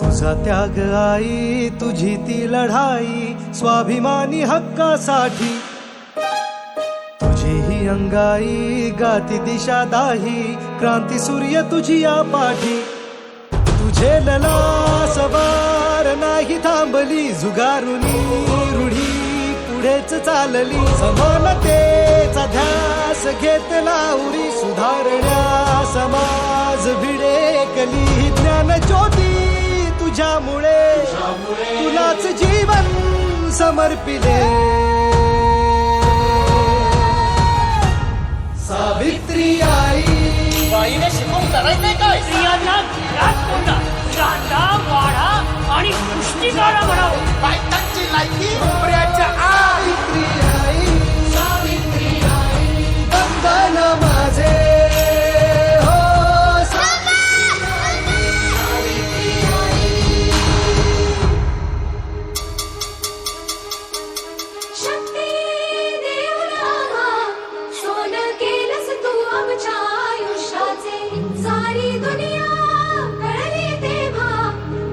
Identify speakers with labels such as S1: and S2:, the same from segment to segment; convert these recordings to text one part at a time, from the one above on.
S1: तुझा त्याग आई, तुझी ती लढाई स्वाभिमानी हक्कासाठी, तुझी ही अंगाई गाती दिशा दाही, क्रांती सूर्य तुझी या पाठी. तुझे लला सवार नाही थांबली, जुगारुनी रूढी पुढेच चालली. समानतेचा ध्यास घेतला उरी, सुधारण्या समाज भिडेकली. ज्ञान ज्योती तुझ्यामुळे तुलाच जीवन समर्पिले. सावित्री आई,
S2: बाईने शिकवून करायचंय काय?
S3: स्त्रियांना घरात कोंडा, कांदा वाढा आणि पुष्टिकारा म्हणावं.
S2: बायकांची लायकी नोकऱ्याच्या आई.
S1: सावित्री आई, वंदन माझे हो.
S4: शक्ती देवना सोनं केलंस तू आमच्या आयुष्याचे. सारी दुनिया कळली तेव्हा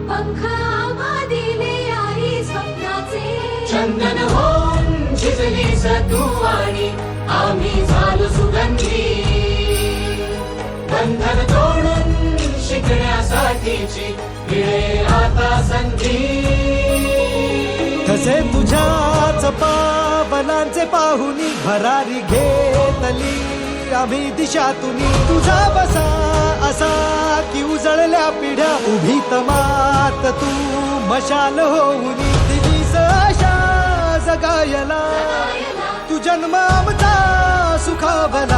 S4: पंख आम्हा दिले आई स्वप्नाचे.
S5: चंदन होऊन झिजलीस तू आणि आम्ही झालो सुगंधी. बंधन तोडून शिकण्यासाठीची मिळे आता संधी.
S1: कसे तुझ्याच पावलांचे पाहुनी भरारी घेतली आम्ही दिशातुनी. तुझा बसा असा की उजळल्या पिढ्या, उभी तमात तू मशाल होऊनी. दिलीस आशा जगायला, तू जन्म आमचा सुखावला.